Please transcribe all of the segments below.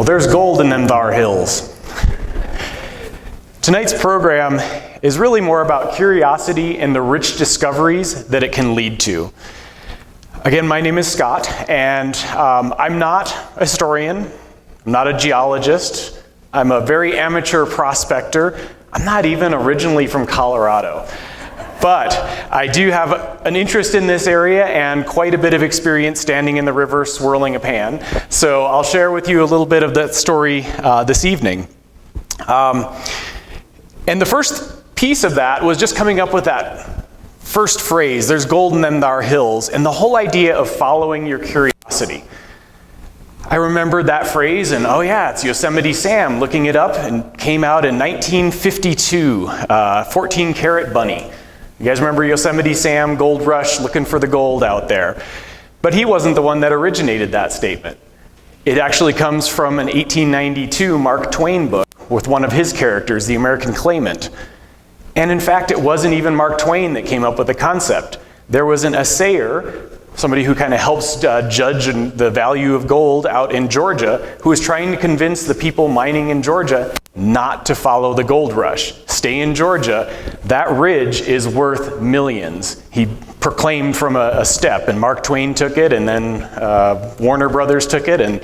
there's gold in them thar hills. Tonight's program is really more about curiosity and the rich discoveries that it can lead to. Again, my name is Scott, and I'm not a historian, I'm not a geologist, I'm a very amateur prospector. I'm not even originally from Colorado. But I do have an interest in this area and quite a bit of experience standing in the river swirling a pan. So I'll share with you a little bit of that story this evening. And the first piece of that was just coming up with that first phrase, there's gold in them thar hills, and the whole idea of following your curiosity. I remembered that phrase, and oh yeah, it's Yosemite Sam, looking it up, and came out in 1952, 14 Karat Bunny. You guys remember Yosemite Sam, Gold Rush, looking for the gold out there. But he wasn't the one that originated that statement. It actually comes from an 1892 Mark Twain book with one of his characters, the American claimant. And in fact, it wasn't even Mark Twain that came up with the concept. There was an assayer, somebody who kind of helps judge the value of gold out in Georgia, who was trying to convince the people mining in Georgia not to follow the gold rush. Stay in Georgia. That ridge is worth millions. He proclaimed from a step, and Mark Twain took it, and then Warner Brothers took it, and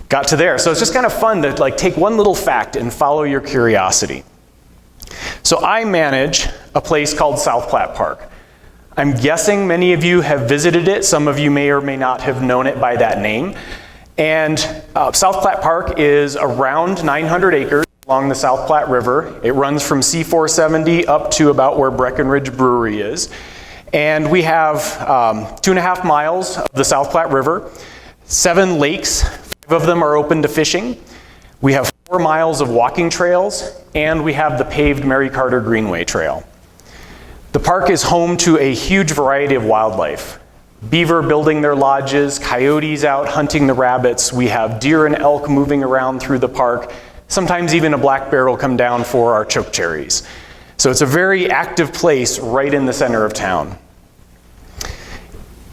got to there. So it's just kind of fun to take one little fact and follow your curiosity. So I manage a place called South Platte Park. I'm guessing many of you have visited it. Some of you may or may not have known it by that name. And South Platte Park is around 900 acres along the South Platte River. It runs from C-470 up to about where Breckenridge Brewery is. And we have 2.5 miles of the South Platte River, 7 lakes, 5 of them are open to fishing. We have 4 miles of walking trails, and we have the paved Mary Carter Greenway Trail. The park is home to a huge variety of wildlife. Beaver building their lodges, coyotes out hunting the rabbits. We have deer and elk moving around through the park. Sometimes even a black bear will come down for our chokecherries. So it's a very active place right in the center of town.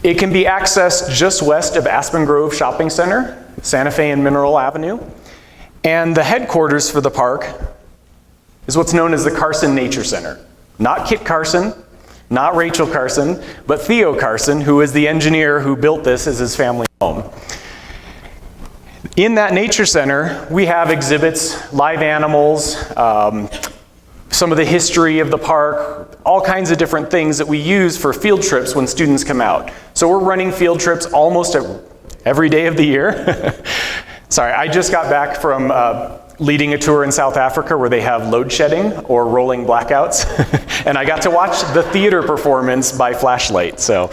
It can be accessed just west of Aspen Grove Shopping Center, Santa Fe and Mineral Avenue. And the headquarters for the park is what's known as the Carson Nature Center. Not Kit Carson, not Rachel Carson, but Theo Carson, who is the engineer who built this as his family home. In that nature center, we have exhibits, live animals, some of the history of the park, all kinds of different things that we use for field trips when students come out. So we're running field trips almost every day of the year. Sorry, I just got back from leading a tour in South Africa where they have load shedding or rolling blackouts. And I got to watch the theater performance by flashlight. So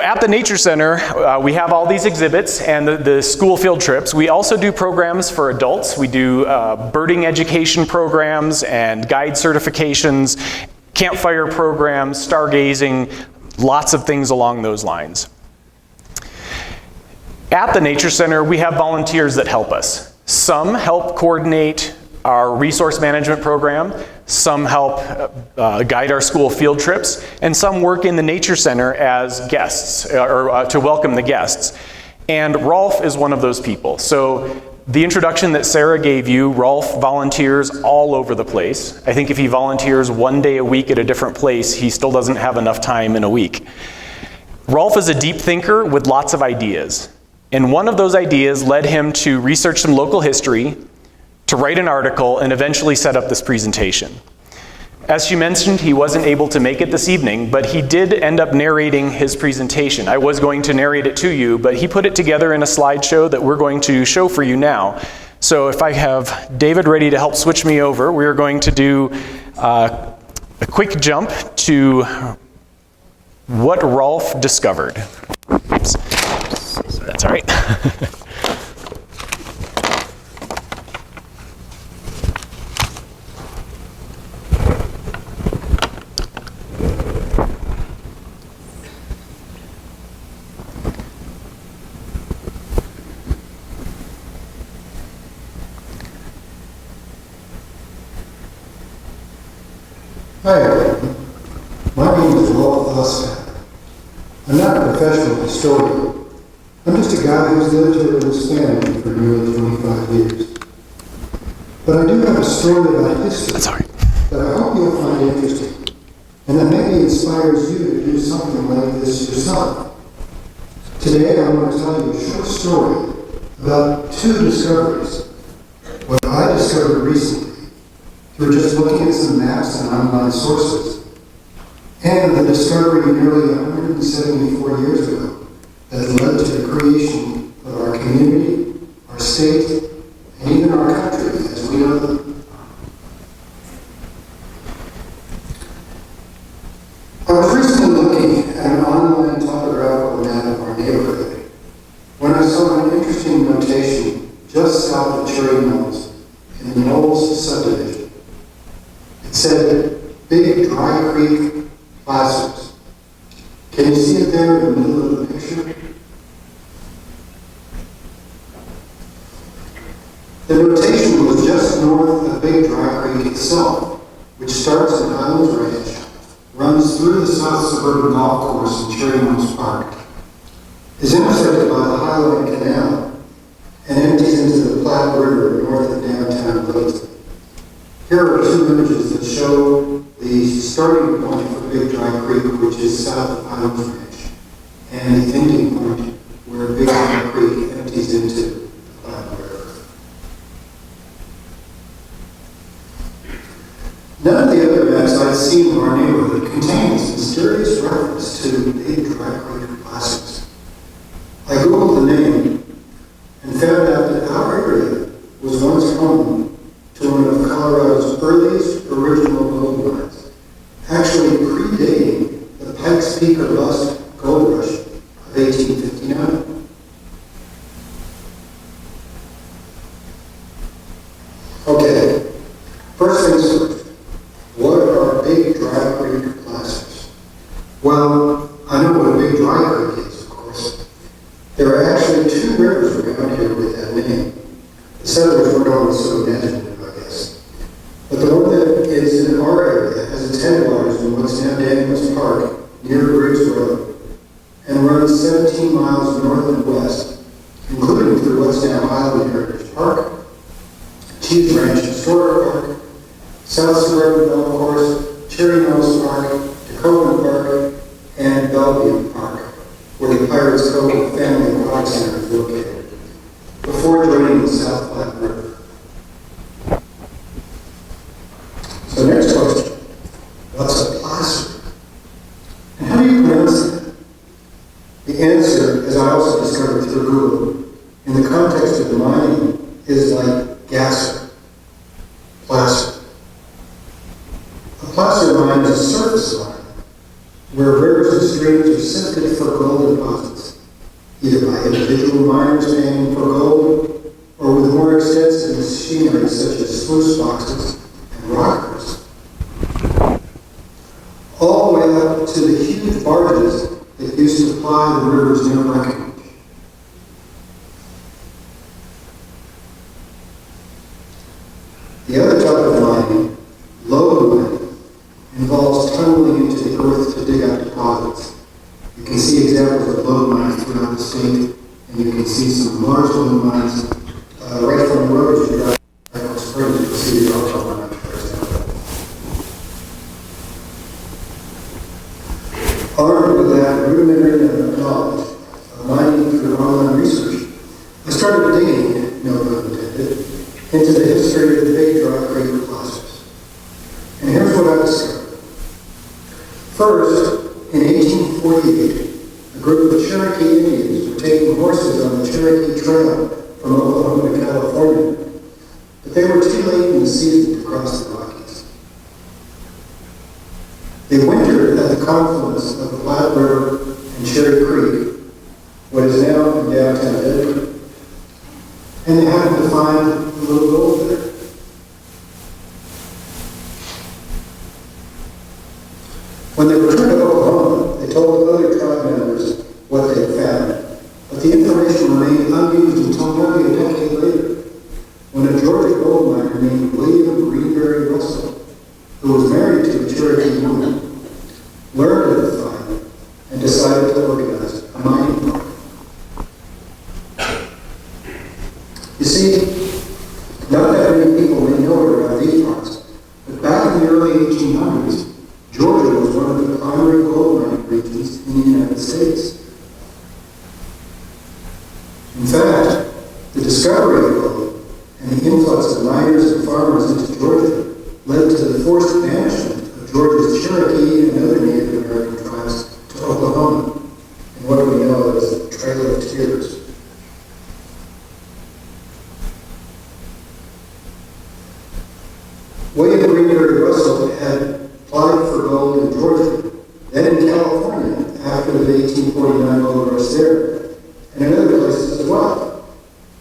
at the Nature Center, we have all these exhibits and the school field trips. We also do programs for adults. We do birding education programs and guide certifications, campfire programs, stargazing, lots of things along those lines. At the Nature Center, we have volunteers that help us. Some help coordinate our resource management program, some help guide our school field trips, and some work in the Nature Center as guests, or to welcome the guests. And Rolf is one of those people. So the introduction that Sarah gave you, Rolf volunteers all over the place. I think if he volunteers one day a week at a different place, he still doesn't have enough time in a week. Rolf is a deep thinker with lots of ideas. And one of those ideas led him to research some local history, to write an article, and eventually set up this presentation. As she mentioned, he wasn't able to make it this evening, but he did end up narrating his presentation. I was going to narrate it to you, but he put it together in a slideshow that we're going to show for you now. So if I have David ready to help switch me over, we're going to do a quick jump to what Rolf discovered. Oops. That's all right. Hi everyone, my name is Rolf Asphaug. I'm not a professional historian, I'm just a guy who's lived here with his family for nearly 25 years. But I do have a story about history that I hope you'll find interesting, and that maybe inspires you to do something like this yourself. Today I want to tell you a short story about two discoveries. What I discovered recently through just looking at some maps and online sources, and the discovery nearly 174 years ago that led to the creation of our community, our state, and even our country as we know them. I was recently looking at an online topographical map of our neighborhood when I saw an interesting notation just south of Cherry Mills in the Knowles subdivision. It said, Big Dry Creek Placers. Can you see it there in the middle of the picture? The notation was just north of Big Dry Creek itself, which starts at Highlands Ranch, runs through the South Suburban Golf Course in Cherry Mills Park, is intersected by the Highland Canal, and empties into the Platte River north of downtown Littleton. Here are two images that show the starting point for Big Dry Creek, which is south of Highlands Ranch, and the ending point where Big Dry Creek empties into the Platte River. None of the other maps I'd seen of our neighborhood contain this mysterious reference to Big Dry Creek Placers. I googled the name and found out that our area was once home to one of Colorado's earliest original gold mines, actually predating the Pikes Peak or Bust gold rush of 1859. Okay, first things first. What are Big Dry Creek Placers? Well, I know what a Big Dry Creek is, of course. There are actually two rivers around here with that name. The settlers weren't always so imaginative, I guess. But the one that is in our area has its headwaters in what's now Daniels Park, near Briggs Road, and runs 17 miles north and west, including through what's now Highland Heritage Park, Cheese Ranch Historic Park, South Suburban Golf Course, Cherry Mills Park, Tacoma Park, and Bellevue Park, where the Pirates Cove Family Aquatic Center is located, before joining the South Platte River. So next question, what's a placer? And how do you pronounce it? The answer, as I also discovered through Google, in the context of mining, is like gasser, placer. A placer mine is a surface mine where rivers and streams are sifted for gold deposits, either by individual miners panning for gold or with more extensive machinery such as sluice boxes and rockers. All the way up to the huge barges that used to ply the rivers near Breckenridge. The other type of mining, lode mining, involves tunneling into the earth to dig out deposits. You can see examples of lode mines throughout the state, and you can see some large lode mines right from the road as you drive to Michael Springs. You can see the Arkansas mine, for example. Armed with that rudimentary knowledge of mining through online research, I started digging, no pun intended, into the history of the Big Dry Creek Placers. And here's what I discovered. First, in 1848, a group of Cherokee Indians were taking horses on the Cherokee Trail from Oklahoma to California, but they were too late in the season to cross the Rockies. They wintered at the confluence of the Platte River and Cherry Creek, what is now in downtown Denver, and they happened to find a little gold there. When they returned to Oklahoma, they told other tribe members what they had found, but the information remained unused until nearly a decade later, when a Georgia gold miner named William Greenberry Russell, who was married to a Cherokee woman, learned of the find and decided to organize a mining party. early 1800s, Georgia was one of the primary gold mining regions in the United States. In fact, the discovery of gold and the influx of miners and farmers into Georgia led to the forced banishment of Georgia's Cherokee and other Native American tribes to Oklahoma, in what we know as the Trail of Tears. William Greenberry Russell had applied for gold in Georgia, then in California after the 1849 gold rush there, and in other places as well.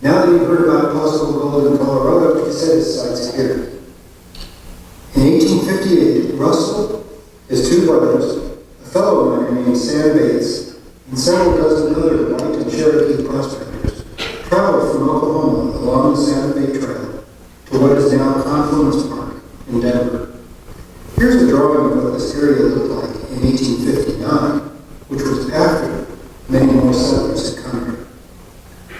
Now that he heard about possible gold in Colorado, he set his sights here. In 1858, Russell, his two brothers, a fellow miner named Sam Bates, and several dozen other white and Cherokee prospectors traveled from Oklahoma along the Santa Fe Trail to what is now Confluence Park in Denver. Here's a drawing of what this area looked like in 1859, which was after many more settlers had come here.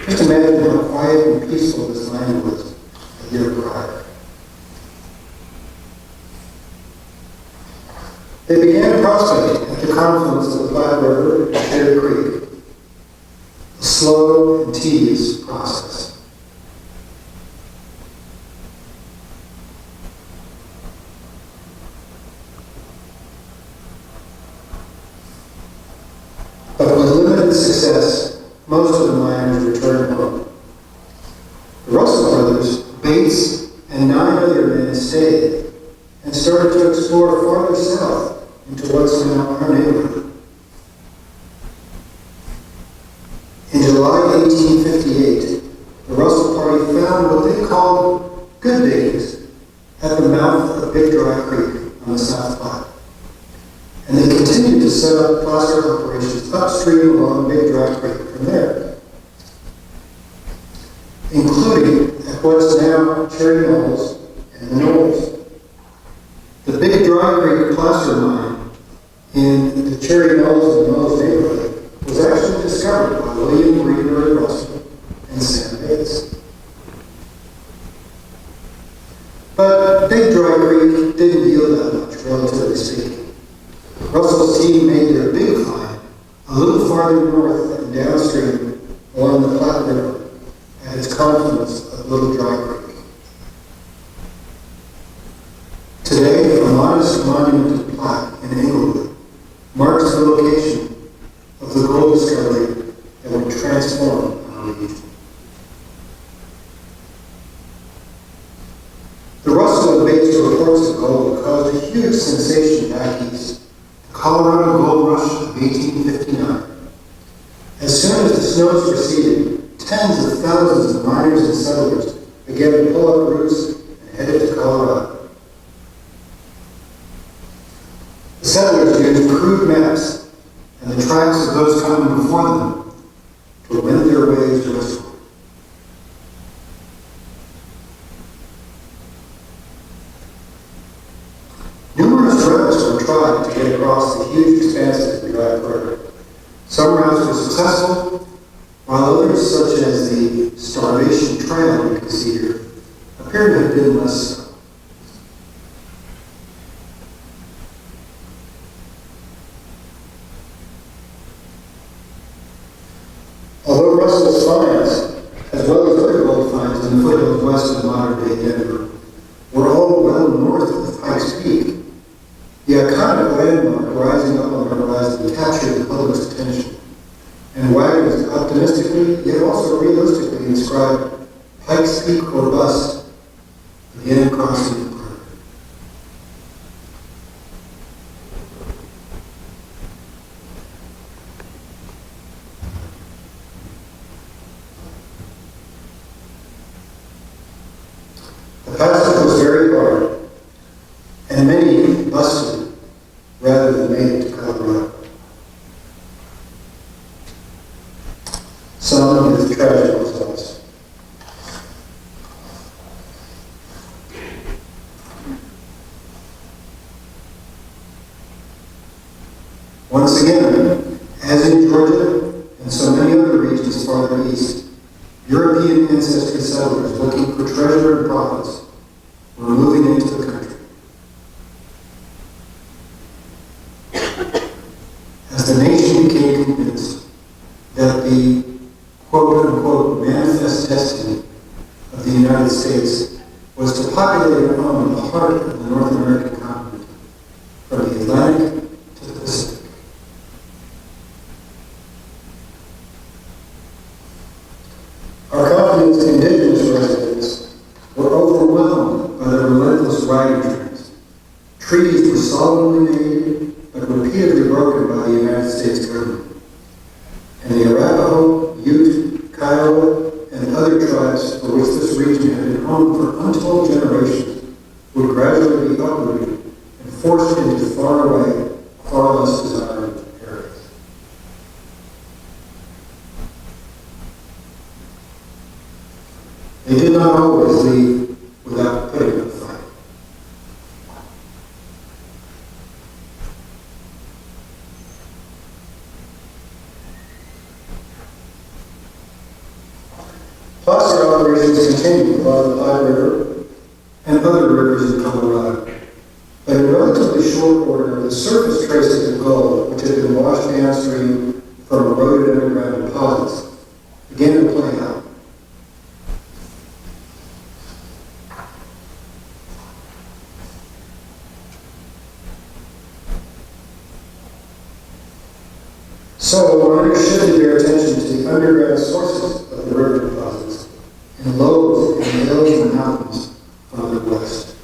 Just imagine how quiet and peaceful this land was a year prior. They began prospecting at the confluence of the Platte River and Cherry Creek, a slow and tedious process. But with limited success, most of the miners returned home. The Russell brothers, Bates, and 9 other men stayed and started to explore farther south into what's now our neighborhood. In July 1858, the Russell party found what they called good diggings at the mouth of Big Dry Creek on the South Platte. And they continued to set up placer operations upstream along Big Dry Creek from there, including at what's now Cherry Knolls and the Knolls. The Big Dry Creek placer mine in the Cherry Knolls and Knolls neighborhood was actually discovered by William Greenberry Russell and Sam Bates. But Big Dry Creek didn't yield that much, relatively speaking. Russell's team made their big climb a little farther north and downstream along the Platte River at its confluence of Little Dry Creek. Today, a modest monument to Platte in Englewood marks the location of the gold discovery that would transform our region. The Russell and Bates reports of gold caused a huge sensation back east. Colorado Gold Rush of 1859. As soon as the snows receded, tens of thousands of miners and settlers began to pull up roots and headed to Colorado. The settlers used crude maps and the tracks of those coming before them to wend their ways westward. Numerous routes were tried to get across the huge expanses of the Dry River. Some routes were successful, while others, such as the Starvation Trail you can see here, appear to have been less so. Although Russell's finds, as well as other gold finds in the foothills west of modern-day Denver, were all well north of Pikes Peak, the iconic landmark rising up on the horizon captured the public's attention, and wagons optimistically, yet also realistically inscribed Pikes Peak or Bust, again crossing the border. The passage was very hard, and many busted rather than made it to Colorado. Some with tragic results. Once again, as in Georgia and so many other regions farther east, European ancestry settlers looking for treasure and profits were moving into the country. convinced that the quote-unquote manifest destiny of the United States was to populate a home in the heart of the North American continent, from the Atlantic to the Pacific. Our continent's indigenous residents were overwhelmed by the relentless riding trends. Treaties were solemnly made, but repeatedly broken by the United States government. And the Arapaho, Ute, Kiowa, and other tribes for which this region had been home for untold generations would gradually be uprooted and forced into faraway, far less desired areas. They did not always leave without putting up a fight. Placer operations continued along the Platte River and other rivers in Colorado. But in relatively short order, the surface traces of gold, which had been washed downstream from eroded underground deposits, began to play out. So, miners shifted their attention to the underground sources of the river deposits in lodes in the hills and mountains farther west.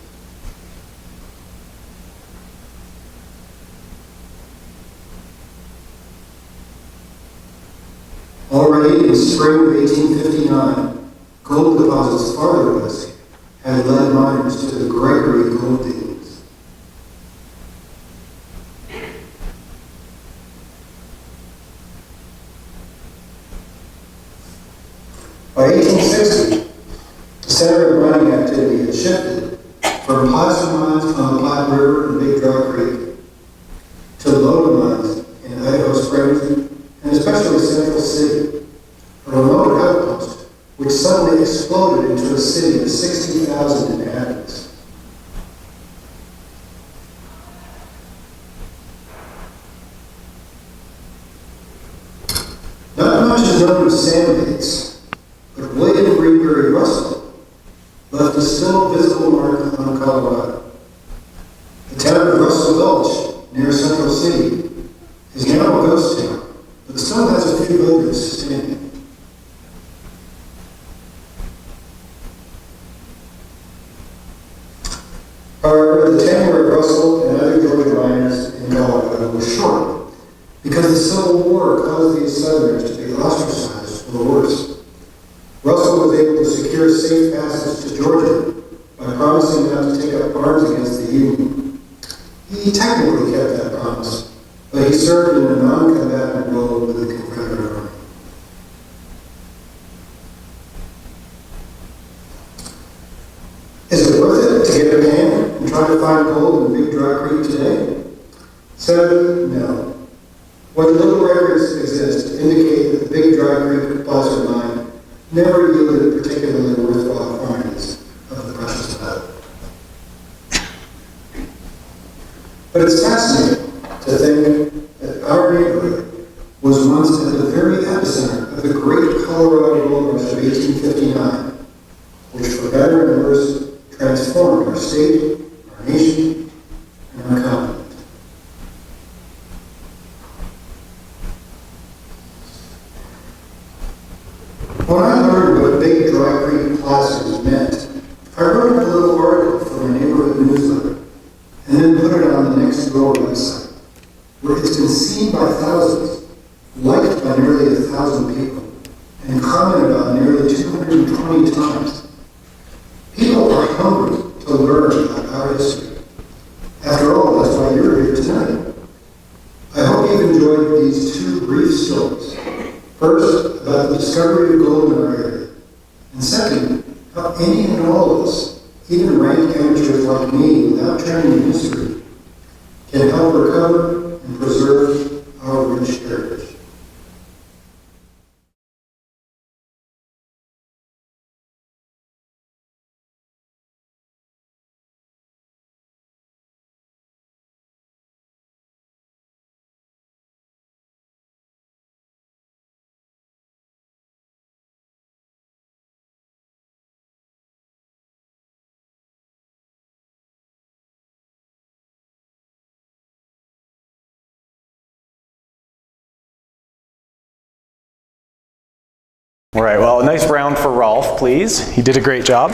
Already in spring of 1859, gold deposits farther west had led miners to the Gregory gold diggings. By 1860, the center of mining activity had shifted from placer mines on the Platte River and Big Dry Creek to lode mines in Idaho Springs and especially Central City, a remote outpost which suddenly exploded into a city of 60,000 inhabitants. Not much is known of Sandbaits, but William Greenberry Russell left a still visible mark on Colorado. The town of Russell Gulch, near Central City, is now a ghost town, but still has a few buildings standing. However, the tenure of Russell and other Georgia miners in Colorado was short, because the Civil War caused these Southerners to be ostracized for the worse. Russell was able to secure safe passage to Georgia by promising not to take up arms against the Union. He technically kept that promise, but he served in a non-combatant role with the Confederate Army. Is it worth it to get a pan and try to find gold in Big Dry Creek today? Sadly, no. What little records exist indicate that the Big Dry Creek placer mine never yielded particularly worthwhile quantities of the precious metal. But it's fascinating to think that our neighborhood was once at the very epicenter of the great Colorado Gold Rush of 1859, which for better and worse transformed our state, our nation, and our continent. When I learned what Big Dry Creek placers meant, I wrote a little article for my neighborhood newsletter and then put it on the Next Door website, where it's been seen by thousands, liked by nearly 1,000 people, and commented on nearly 220 times. People are hungry to learn about our history. After all, that's why you're here tonight. I hope you've enjoyed these two brief stories. First, about the discovery of gold in our area, and second, how any and all of us, even rank amateurs like me without training in history, can help recover and preserve our rich heritage. All right, well, a nice round for Rolf, please. He did a great job.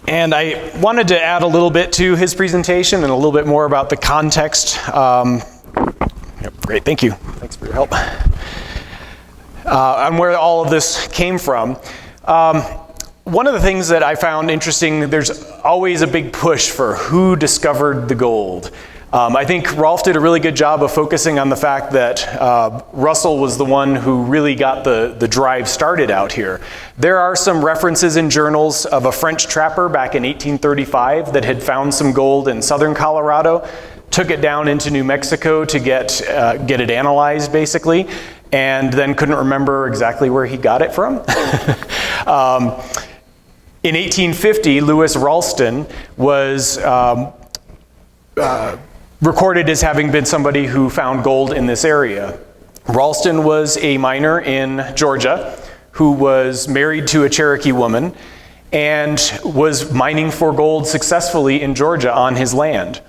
And I wanted to add a little bit to his presentation and a little bit more about the context. Great, thank you. Thanks for your help. On where all of this came from. One of the things that I found interesting, there's always a big push for who discovered the gold. I think Rolf did a really good job of focusing on the fact that Russell was the one who really got the drive started out here. There are some references in journals of a French trapper back in 1835 that had found some gold in southern Colorado, took it down into New Mexico to get it analyzed, basically, and then couldn't remember exactly where he got it from. In 1850, Lewis Ralston was recorded as having been somebody who found gold in this area. Ralston was a miner in Georgia who was married to a Cherokee woman and was mining for gold successfully in Georgia on his land.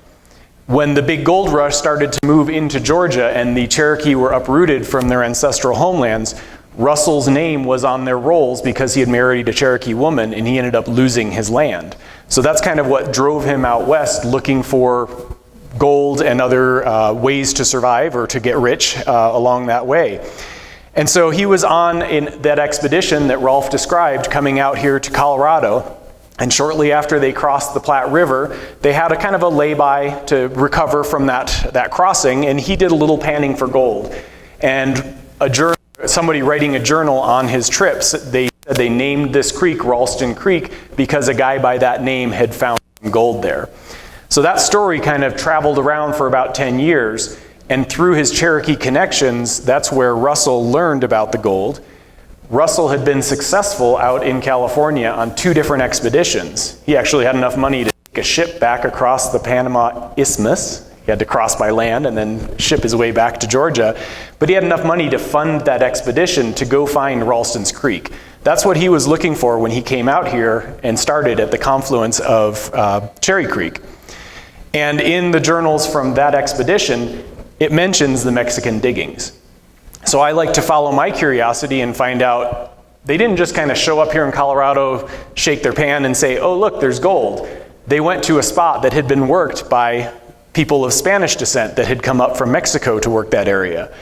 When the big gold rush started to move into Georgia and the Cherokee were uprooted from their ancestral homelands, Russell's name was on their rolls because he had married a Cherokee woman and he ended up losing his land. So that's kind of what drove him out west looking for gold and other ways to survive or to get rich along that way. And so he was on in that expedition that Rolf described coming out here to Colorado. And shortly after they crossed the Platte River, they had a kind of a lay-by to recover from that crossing, and he did a little panning for gold. And somebody writing a journal on his trips, they named this creek Ralston Creek because a guy by that name had found some gold there. So that story kind of traveled around for about 10 years, and through his Cherokee connections, that's where Russell learned about the gold. Russell had been successful out in California on 2 different expeditions. He actually had enough money to take a ship back across the Panama Isthmus. He had to cross by land and then ship his way back to Georgia. But he had enough money to fund that expedition to go find Ralston's Creek. That's what he was looking for when he came out here and started at the confluence of Cherry Creek. And in the journals from that expedition, it mentions the Mexican diggings. So I like to follow my curiosity and find out, they didn't just kind of show up here in Colorado, shake their pan and say, oh look, there's gold. They went to a spot that had been worked by people of Spanish descent that had come up from Mexico to work that area.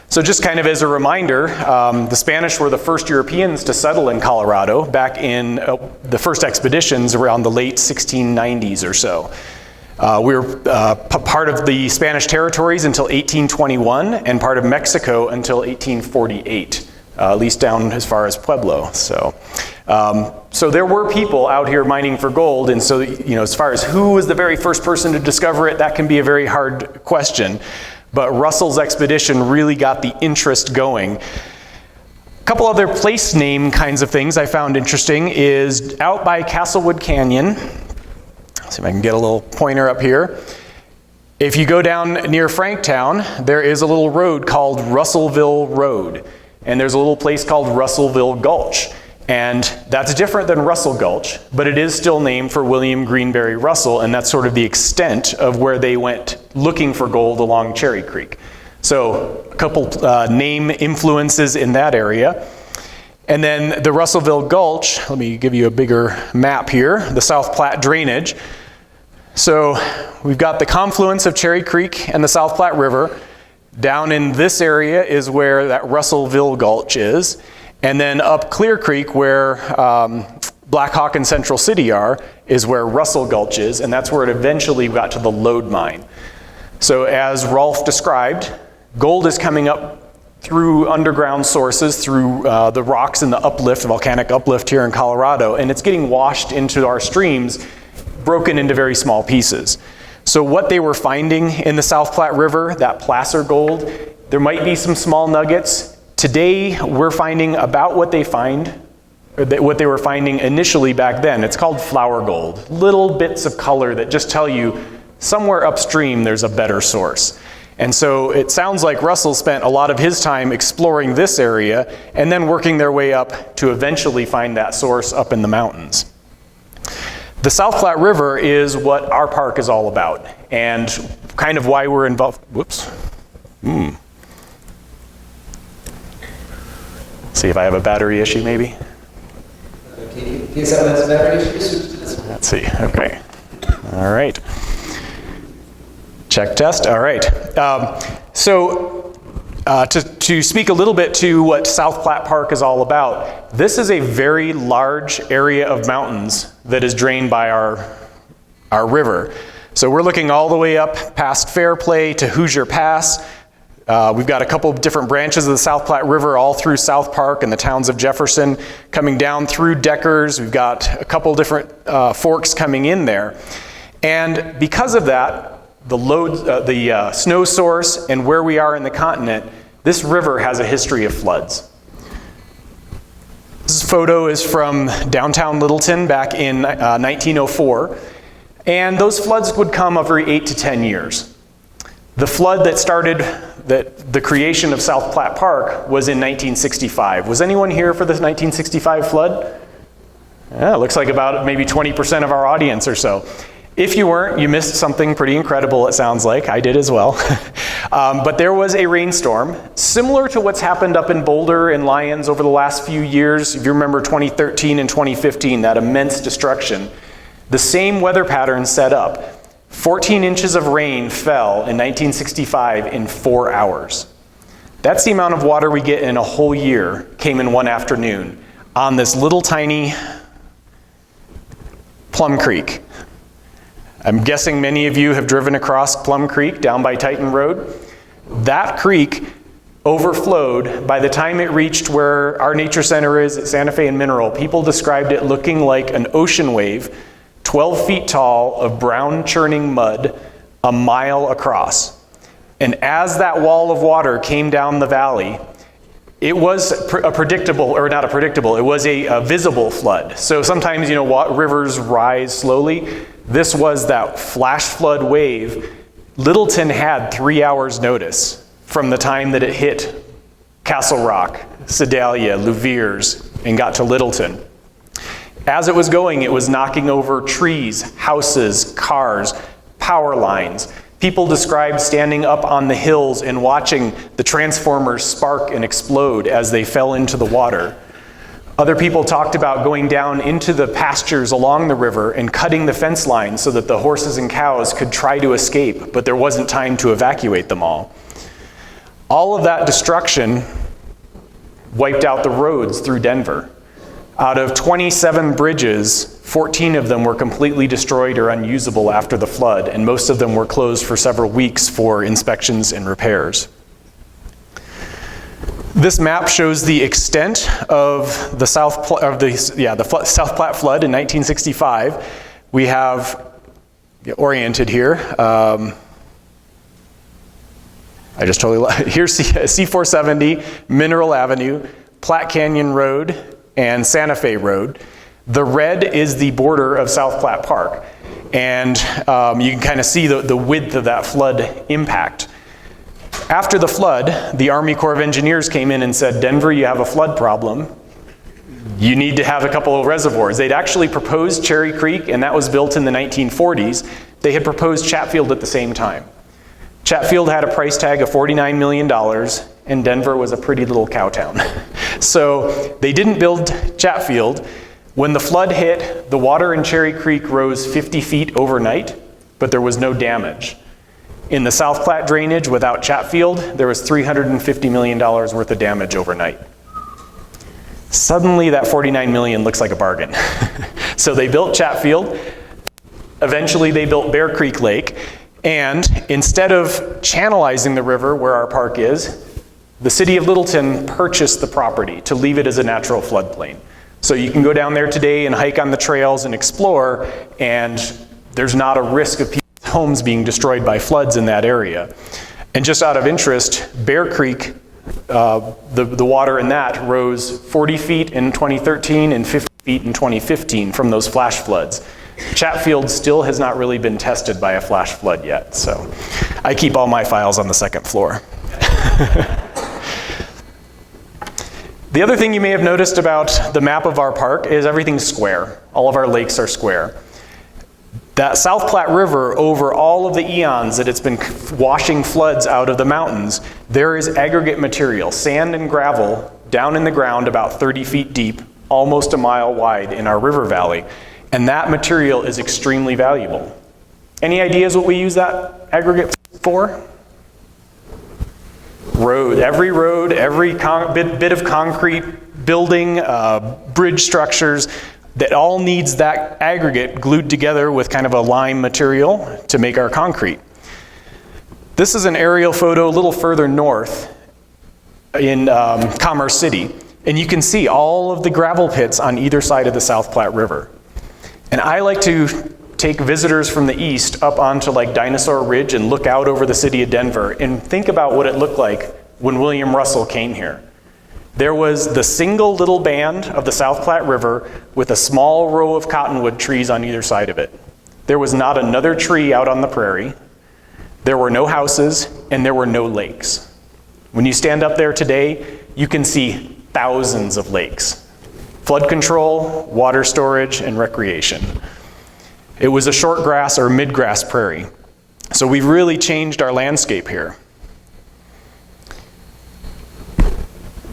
So just kind of as a reminder, the Spanish were the first Europeans to settle in Colorado back in the first expeditions around the late 1690s or so. We were part of the Spanish territories until 1821 and part of Mexico until 1848, at least down as far as Pueblo. So there were people out here mining for gold, and so as far as who was the very first person to discover it, that can be a very hard question. But Russell's expedition really got the interest going. A couple other place name kinds of things I found interesting is out by Castlewood Canyon. See if I can get a little pointer up here. If you go down near Franktown, there is a little road called Russellville Road. And there's a little place called Russellville Gulch. And that's different than Russell Gulch, but it is still named for William Greenberry Russell, and that's sort of the extent of where they went looking for gold along Cherry Creek. So a couple name influences in that area. And then the Russellville Gulch, let me give you a bigger map here, the South Platte drainage. So we've got the confluence of Cherry Creek and the South Platte River. Down in this area is where that Russellville Gulch is. And then up Clear Creek, where Black Hawk and Central City are, is where Russell Gulch is, and that's where it eventually got to the lode mine. So as Rolf described, gold is coming up through underground sources, through the rocks and the uplift, volcanic uplift here in Colorado, and it's getting washed into our streams, broken into very small pieces. So what they were finding in the South Platte River, that placer gold, there might be some small nuggets. Today, we're finding about what they were finding initially back then. It's called flour gold. Little bits of color that just tell you somewhere upstream there's a better source. And so it sounds like Russell spent a lot of his time exploring this area and then working their way up to eventually find that source up in the mountains. The South Platte River is what our park is all about, and kind of why we're involved. Whoops. See if I have a battery issue, maybe. Okay, can someone has battery issues? Let's see. Okay. All right. Check test. All right. To speak a little bit to what South Platte Park is all about, this is a very large area of mountains that is drained by our river. So we're looking all the way up past Fairplay to Hoosier Pass. We've got a couple of different branches of the South Platte River all through South Park and the towns of Jefferson, coming down through Deckers. We've got a couple of different forks coming in there. And because of that, the snow source and where we are in the continent, this river has a history of floods. This photo is from downtown Littleton back in 1904. And those floods would come every 8 to 10 years. The flood that started the creation of South Platte Park was in 1965. Was anyone here for the 1965 flood? Yeah, it looks like about maybe 20% of our audience or so. If you weren't, you missed something pretty incredible, it sounds like. I did as well. But there was a rainstorm, similar to what's happened up in Boulder and Lyons over the last few years. If you remember 2013 and 2015, that immense destruction. The same weather pattern set up. 14 inches of rain fell in 1965 in 4 hours. That's the amount of water we get in a whole year came in one afternoon on this little tiny Plum Creek. I'm guessing many of you have driven across Plum Creek down by Titan Road. That creek overflowed by the time it reached where our nature center is at Santa Fe and Mineral. People described it looking like an ocean wave, 12 feet tall, of brown churning mud, a mile across. And as that wall of water came down the valley, it was a visible flood. So sometimes, rivers rise slowly. This was that flash flood wave. Littleton had 3 hours notice from the time that it hit Castle Rock, Sedalia, Louviers, and got to Littleton. As it was going, it was knocking over trees, houses, cars, power lines. People described standing up on the hills and watching the transformers spark and explode as they fell into the water. Other people talked about going down into the pastures along the river and cutting the fence lines so that the horses and cows could try to escape, but there wasn't time to evacuate them all. All of that destruction wiped out the roads through Denver. Out of 27 bridges, 14 of them were completely destroyed or unusable after the flood, and most of them were closed for several weeks for inspections and repairs. This map shows the extent of the South Platte flood in 1965. We have oriented here. Here's C470, Mineral Avenue, Platte Canyon Road, and Santa Fe Road. The red is the border of South Platte Park. And you can kind of see the width of that flood impact. After the flood, the Army Corps of Engineers came in and said, Denver, you have a flood problem. You need to have a couple of reservoirs. They'd actually proposed Cherry Creek, and that was built in the 1940s. They had proposed Chatfield at the same time. Chatfield had a price tag of $49 million, and Denver was a pretty little cow town. So they didn't build Chatfield. When the flood hit, the water in Cherry Creek rose 50 feet overnight, but there was no damage. In the South Platte drainage without Chatfield, there was $350 million worth of damage overnight. Suddenly that $49 million looks like a bargain. So they built Chatfield. Eventually they built Bear Creek Lake. And instead of channelizing the river where our park is, the city of Littleton purchased the property to leave it as a natural floodplain. So you can go down there today and hike on the trails and explore, and there's not a risk of people's homes being destroyed by floods in that area. And just out of interest, Bear Creek, the water in that rose 40 feet in 2013 and 50 feet in 2015 from those flash floods. Chatfield still has not really been tested by a flash flood yet, so I keep all my files on the second floor. The other thing you may have noticed about the map of our park is everything's square. All of our lakes are square. That South Platte River, over all of the eons that it's been washing floods out of the mountains, there is aggregate material, sand and gravel, down in the ground about 30 feet deep, almost a mile wide in our river valley. And that material is extremely valuable. Any ideas what we use that aggregate for? Road. Every bit of concrete, building, bridge structures, that all needs that aggregate glued together with kind of a lime material to make our concrete. This is an aerial photo a little further north in Commerce City, and you can see all of the gravel pits on either side of the South Platte River. And I like to take visitors from the east up onto like Dinosaur Ridge and look out over the city of Denver and think about what it looked like when William Russell came here. There was the single little band of the South Platte River with a small row of cottonwood trees on either side of it. There was not another tree out on the prairie. There were no houses, and there were no lakes. When you stand up there today, you can see thousands of lakes. Flood control, water storage, and recreation. It was a short grass or mid-grass prairie. So we've really changed our landscape here.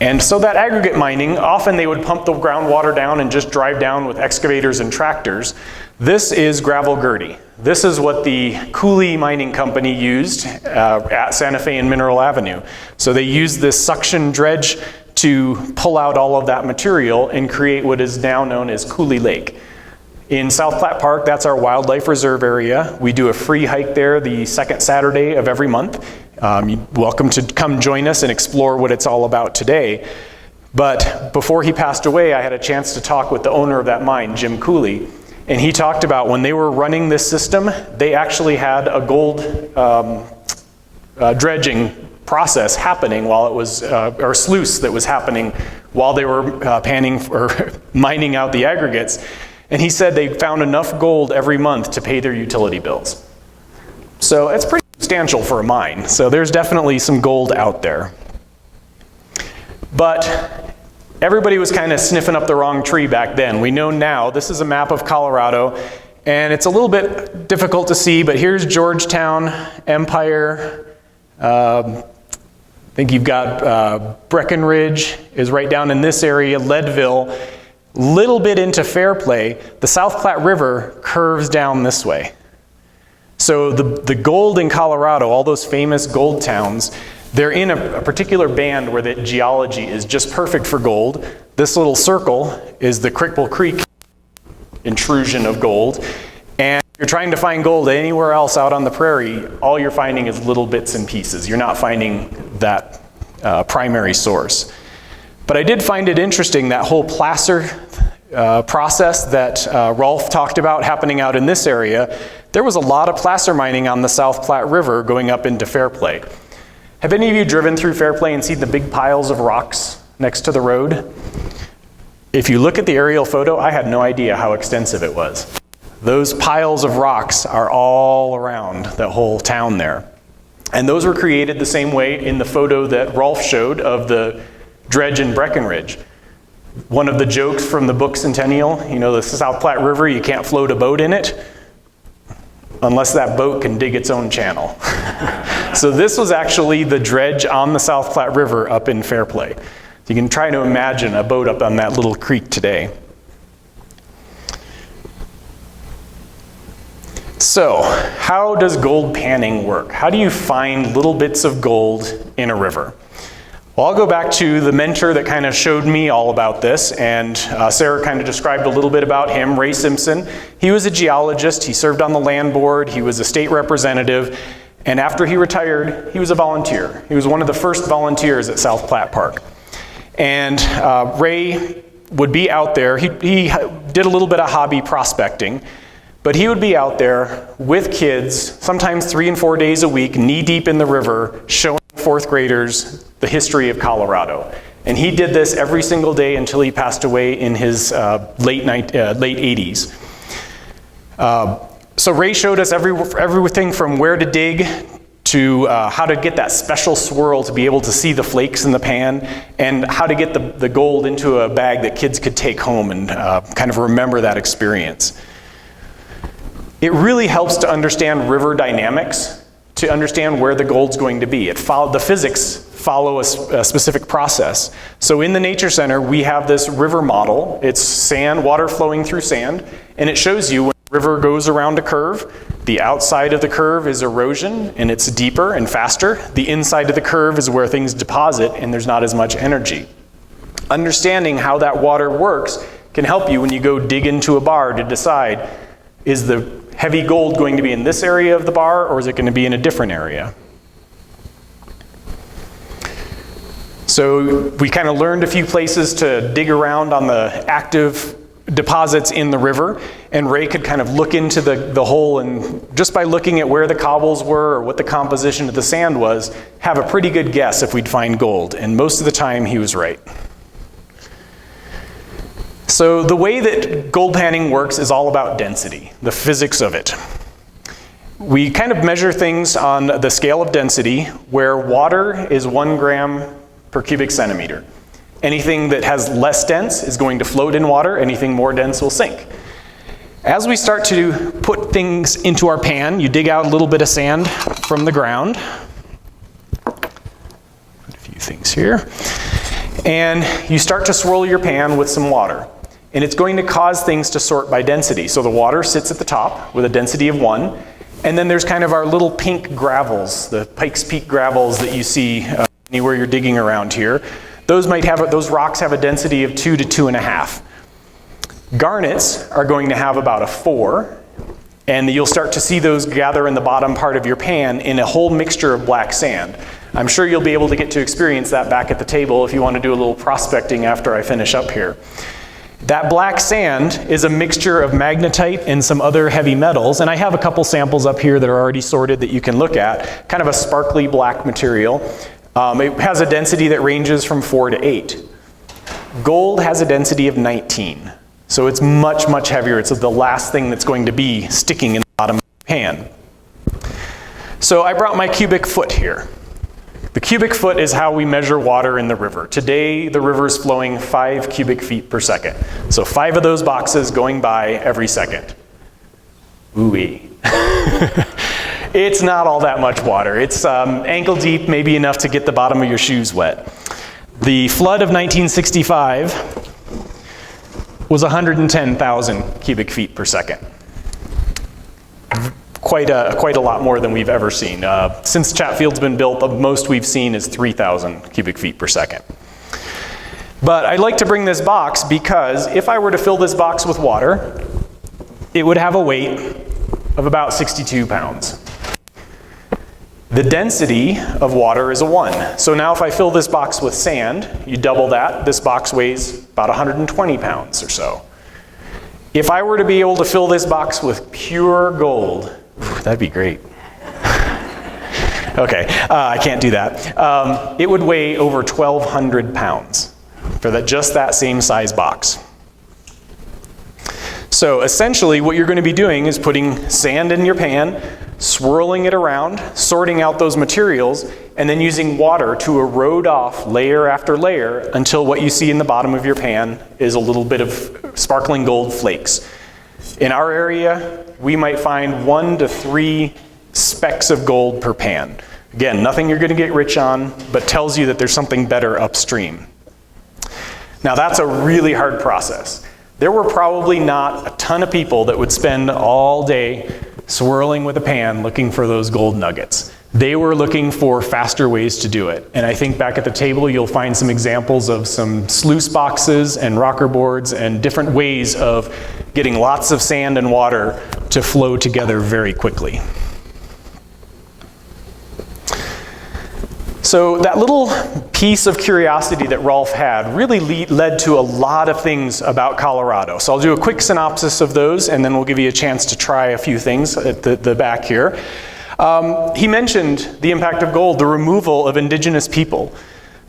And so that aggregate mining, often they would pump the groundwater down and just drive down with excavators and tractors. This is gravel gurdy. This is what the Cooley Mining Company used at Santa Fe and Mineral Avenue. So they used this suction dredge to pull out all of that material and create what is now known as Cooley Lake. In South Platte Park, that's our wildlife reserve area. We do a free hike there the second Saturday of every month. You're welcome to come join us and explore what it's all about today. But before he passed away, I had a chance to talk with the owner of that mine, Jim Cooley, and he talked about when they were running this system, they actually had a gold dredging process happening while it was, or sluice that was happening while they were panning or mining out the aggregates. And he said they found enough gold every month to pay their utility bills. So it's pretty substantial for a mine. So there's definitely some gold out there. But everybody was kind of sniffing up the wrong tree back then. We know now, this is a map of Colorado, and it's a little bit difficult to see, but here's Georgetown, Empire. I think you've got Breckenridge is right down in this area, Leadville. Little bit into Fairplay, the South Platte River curves down this way. So the gold in Colorado, all those famous gold towns, they're in a particular band where the geology is just perfect for gold. This little circle is the Cripple Creek intrusion of gold. And if you're trying to find gold anywhere else out on the prairie, all you're finding is little bits and pieces. You're not finding that primary source. But I did find it interesting, that whole placer process that Rolf talked about happening out in this area. There was a lot of placer mining on the South Platte River going up into Fairplay. Have any of you driven through Fairplay and seen the big piles of rocks next to the road? If you look at the aerial photo, I had no idea how extensive it was. Those piles of rocks are all around the whole town there. And those were created the same way in the photo that Rolf showed of the dredge in Breckenridge. One of the jokes from the book Centennial, you know, the South Platte River, you can't float a boat in it unless that boat can dig its own channel. So this was actually the dredge on the South Platte River up in Fairplay. You can try to imagine a boat up on that little creek today. So, how does gold panning work? How do you find little bits of gold in a river? Well, I'll go back to the mentor that kind of showed me all about this, and Sarah kind of described a little bit about him, Ray Simpson. He was a geologist, he served on the land board, he was a state representative, and after he retired, he was a volunteer. He was one of the first volunteers at South Platte Park. And Ray would be out there, he did a little bit of hobby prospecting, but he would be out there with kids, sometimes 3 and 4 days a week, knee-deep in the river, showing fourth graders the history of Colorado. And he did this every single day until he passed away in his late 80s. So Ray showed us everything from where to dig to how to get that special swirl to be able to see the flakes in the pan, and how to get the gold into a bag that kids could take home and kind of remember that experience. It really helps to understand river dynamics, to understand where the gold's going to be. The physics follow a specific process. So in the Nature Center, we have this river model. It's sand, water flowing through sand, and it shows you when the river goes around a curve, the outside of the curve is erosion, and it's deeper and faster. The inside of the curve is where things deposit, and there's not as much energy. Understanding how that water works can help you when you go dig into a bar to decide, is the heavy gold going to be in this area of the bar, or is it going to be in a different area? So we kind of learned a few places to dig around on the active deposits in the river, and Ray could kind of look into the hole, and just by looking at where the cobbles were or what the composition of the sand was, have a pretty good guess if we'd find gold, and most of the time he was right. So the way that gold panning works is all about density, the physics of it. We kind of measure things on the scale of density, where water is 1 gram per cubic centimeter. Anything that has less dense is going to float in water, anything more dense will sink. As we start to put things into our pan, you dig out a little bit of sand from the ground. Put a few things here. And you start to swirl your pan with some water. And it's going to cause things to sort by density. So the water sits at the top with a density of 1. And then there's kind of our little pink gravels, the Pikes Peak gravels that you see anywhere you're digging around here. Those rocks have a density of 2 to 2.5. Garnets are going to have about a 4. And you'll start to see those gather in the bottom part of your pan in a whole mixture of black sand. I'm sure you'll be able to get to experience that back at the table if you want to do a little prospecting after I finish up here. That black sand is a mixture of magnetite and some other heavy metals, and I have a couple samples up here that are already sorted that you can look at, kind of a sparkly black material. It has a density that ranges from 4 to 8. Gold has a density of 19, so it's much, much heavier. It's the last thing that's going to be sticking in the bottom of the pan. So I brought my cubic foot here. The cubic foot is how we measure water in the river. Today, the river is flowing 5 cubic feet per second. So 5 of those boxes going by every second. Ooh-wee. It's not all that much water. It's ankle deep, maybe enough to get the bottom of your shoes wet. The flood of 1965 was 110,000 cubic feet per second. Quite a lot more than we've ever seen. Since Chatfield's been built, the most we've seen is 3,000 cubic feet per second. But I'd like to bring this box because if I were to fill this box with water, it would have a weight of about 62 pounds. The density of water is a 1. So now if I fill this box with sand, you double that, this box weighs about 120 pounds or so. If I were to be able to fill this box with pure gold, that'd be great. Okay, I can't do that. It would weigh over 1,200 pounds for just that same size box. So essentially what you're going to be doing is putting sand in your pan, swirling it around, sorting out those materials, and then using water to erode off layer after layer until what you see in the bottom of your pan is a little bit of sparkling gold flakes. In our area, we might find 1 to 3 specks of gold per pan. Again, nothing you're going to get rich on, but tells you that there's something better upstream. Now that's a really hard process. There were probably not a ton of people that would spend all day swirling with a pan looking for those gold nuggets. They were looking for faster ways to do it. And I think back at the table you'll find some examples of some sluice boxes and rocker boards and different ways of getting lots of sand and water to flow together very quickly. So that little piece of curiosity that Rolf had really led to a lot of things about Colorado. So I'll do a quick synopsis of those and then we'll give you a chance to try a few things at the back here. He mentioned the impact of gold, the removal of indigenous people.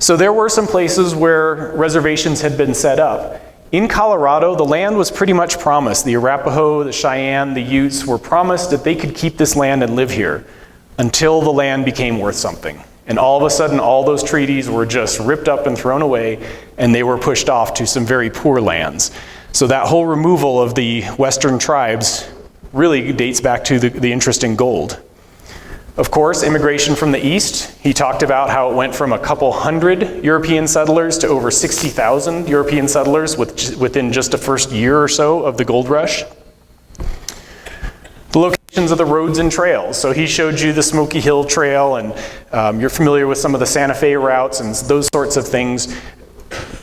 So there were some places where reservations had been set up. In Colorado, the land was pretty much promised. The Arapaho, the Cheyenne, the Utes were promised that they could keep this land and live here until the land became worth something. And all of a sudden, all those treaties were just ripped up and thrown away, and they were pushed off to some very poor lands. So that whole removal of the Western tribes really dates back to the interest in gold. Of course, immigration from the east, he talked about how it went from a couple hundred European settlers to over 60,000 European settlers within just the first year or so of the gold rush. The locations of the roads and trails. So he showed you the Smoky Hill Trail, and you're familiar with some of the Santa Fe routes and those sorts of things.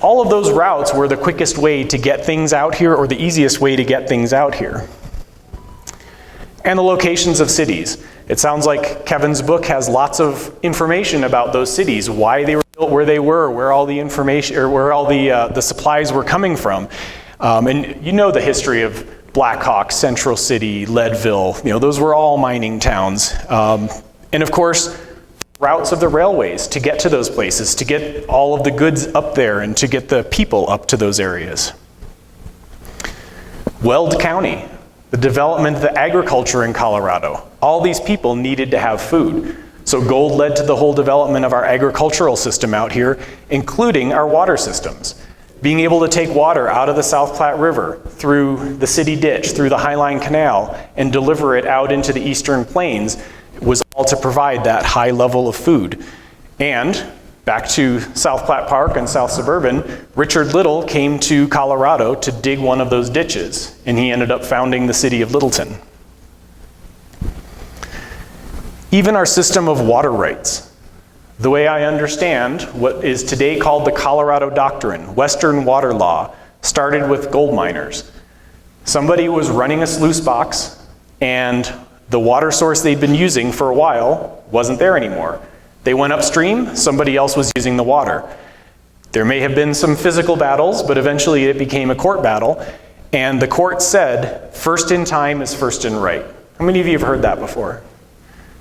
All of those routes were the quickest way to get things out here, or the easiest way to get things out here. And the locations of cities. It sounds like Kevin's book has lots of information about those cities, why they were built where they were, where all the information, or where all the supplies were coming from. And you know the history of Blackhawk, Central City, Leadville, those were all mining towns. And of course, routes of the railways to get to those places, to get all of the goods up there and to get the people up to those areas. Weld County, the development of the agriculture in Colorado. All these people needed to have food. So gold led to the whole development of our agricultural system out here, including our water systems. Being able to take water out of the South Platte River, through the city ditch, through the Highline Canal, and deliver it out into the eastern plains was all to provide that high level of food. And back to South Platte Park and South Suburban, Richard Little came to Colorado to dig one of those ditches, and he ended up founding the city of Littleton. Even our system of water rights. The way I understand what is today called the Colorado Doctrine, Western water law, started with gold miners. Somebody was running a sluice box, and the water source they'd been using for a while wasn't there anymore. They went upstream, somebody else was using the water. There may have been some physical battles, but eventually it became a court battle, and the court said, first in time is first in right. How many of you have heard that before?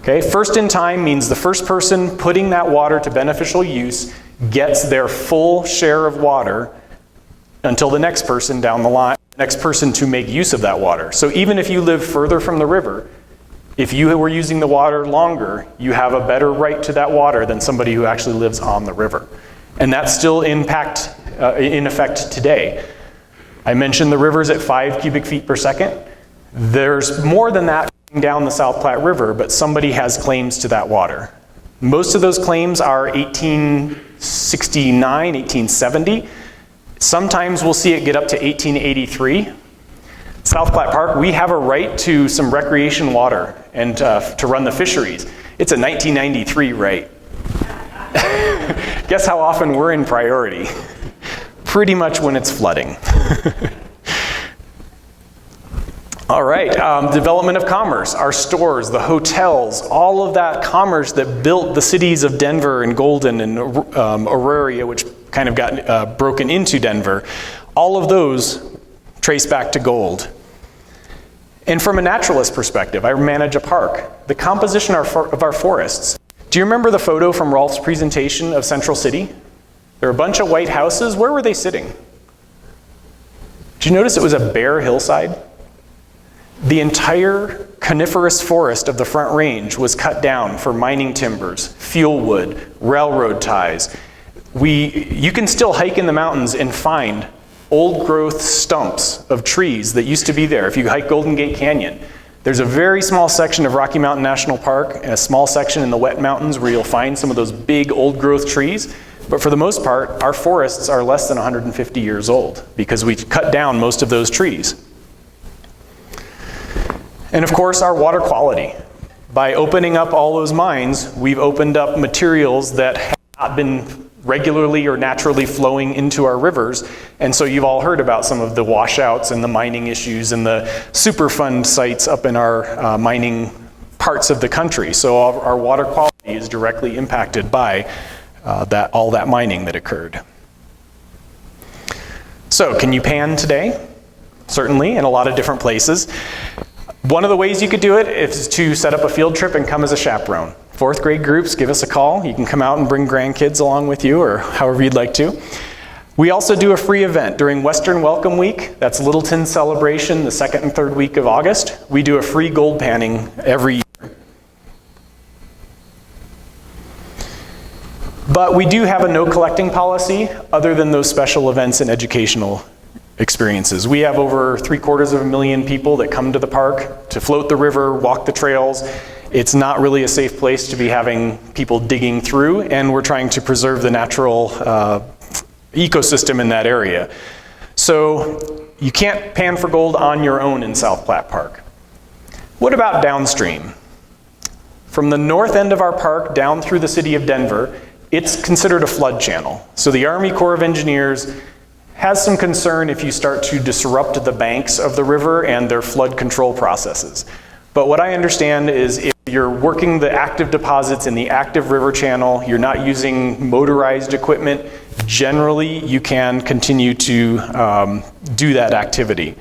Okay, first in time means the first person putting that water to beneficial use gets their full share of water until the next person down the line, next person to make use of that water. So even if you live further from the river, if you were using the water longer, you have a better right to that water than somebody who actually lives on the river. And that's still in effect today. I mentioned the river's at 5 cubic feet per second. There's more than that down the South Platte River, but somebody has claims to that water. Most of those claims are 1869, 1870. Sometimes we'll see it get up to 1883. South Platte Park, we have a right to some recreation water and to run the fisheries. It's a 1993 right. Guess how often we're in priority? Pretty much when it's flooding. All right, development of commerce, our stores, the hotels, all of that commerce that built the cities of Denver and Golden and Auraria, which kind of got broken into Denver, all of those trace back to gold. And from a naturalist perspective, I manage a park. The composition of our forests. Do you remember the photo from Rolf's presentation of Central City? There were a bunch of white houses. Where were they sitting? Did you notice it was a bare hillside? The entire coniferous forest of the Front Range was cut down for mining timbers, fuel wood, railroad ties. You can still hike in the mountains and find old growth stumps of trees that used to be there. If you hike Golden Gate Canyon, there's a very small section of Rocky Mountain National Park and a small section in the wet mountains where you'll find some of those big old growth trees. But for the most part, our forests are less than 150 years old because we cut down most of those trees. And of course, our water quality. By opening up all those mines, we've opened up materials that have not been regularly or naturally flowing into our rivers. And so you've all heard about some of the washouts and the mining issues and the Superfund sites up in our mining parts of the country. So our water quality is directly impacted by all that mining that occurred. So can you pan today? Certainly, in a lot of different places. One of the ways you could do it is to set up a field trip and come as a chaperone. 4th grade groups, give us a call. You can come out and bring grandkids along with you or however you'd like to. We also do a free event during Western Welcome Week. That's Littleton's celebration, the 2nd and 3rd week of August. We do a free gold panning every year. But we do have a no collecting policy other than those special events and educational experiences. We have over 750,000 people that come to the park to float the river, walk the trails. It's not really a safe place to be having people digging through, and we're trying to preserve the natural ecosystem in that area. So you can't pan for gold on your own in South Platte Park. What about downstream? From the north end of our park down through the city of Denver, it's considered a flood channel. So the Army Corps of Engineers has some concern if you start to disrupt the banks of the river and their flood control processes. But what I understand is if you're working the active deposits in the active river channel, you're not using motorized equipment, generally you can continue to do that activity.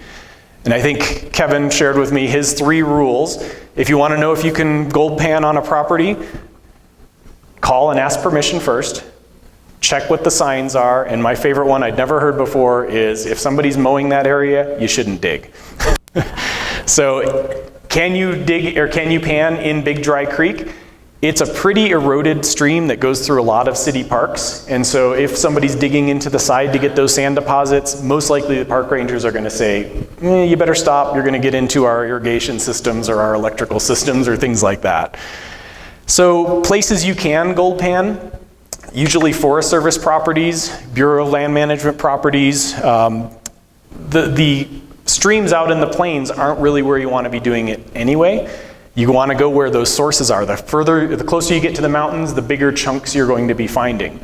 And I think Kevin shared with me his 3 rules. If you want to know if you can gold pan on a property, call and ask permission first. Check what the signs are. And my favorite one I'd never heard before is if somebody's mowing that area, you shouldn't dig. So can you dig or can you pan in Big Dry Creek? It's a pretty eroded stream that goes through a lot of city parks. And so if somebody's digging into the side to get those sand deposits, most likely the park rangers are going to say, you better stop. You're going to get into our irrigation systems or our electrical systems or things like that. So places you can gold pan, usually Forest Service properties, Bureau of Land Management properties. The streams out in the plains aren't really where you want to be doing it anyway. You want to go where those sources are. The closer you get to the mountains, the bigger chunks you're going to be finding.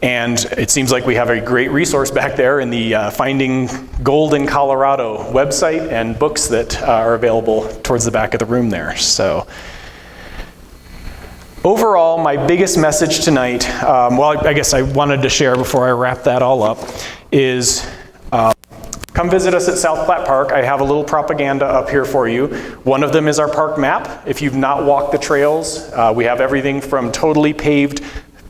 And it seems like we have a great resource back there in the Finding Gold in Colorado website and books that are available towards the back of the room there. So overall, my biggest message tonight, I guess I wanted to share before I wrap that all up, is come visit us at South Platte Park. I have a little propaganda up here for you. One of them is our park map. If you've not walked the trails, we have everything from totally paved,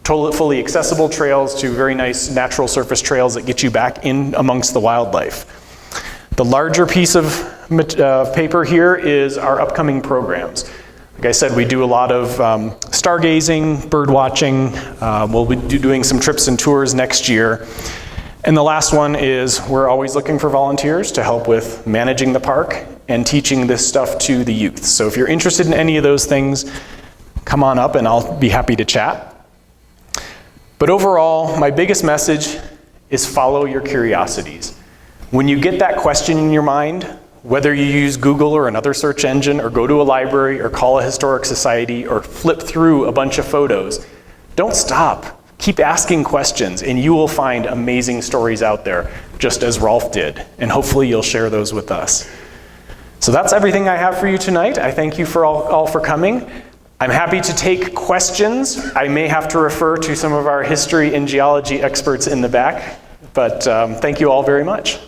fully accessible trails to very nice natural surface trails that get you back in amongst the wildlife. The larger piece of paper here is our upcoming programs. Like I said, we do a lot of stargazing, bird watching. We'll be doing some trips and tours next year. And the last one is we're always looking for volunteers to help with managing the park and teaching this stuff to the youth. So if you're interested in any of those things, come on up and I'll be happy to chat. But overall, my biggest message is follow your curiosities. When you get that question in your mind, whether you use Google or another search engine or go to a library or call a historic society or flip through a bunch of photos, don't stop. Keep asking questions and you will find amazing stories out there, just as Rolf did. And hopefully you'll share those with us. So that's everything I have for you tonight. I thank you for all for coming. I'm happy to take questions. I may have to refer to some of our history and geology experts in the back, but thank you all very much.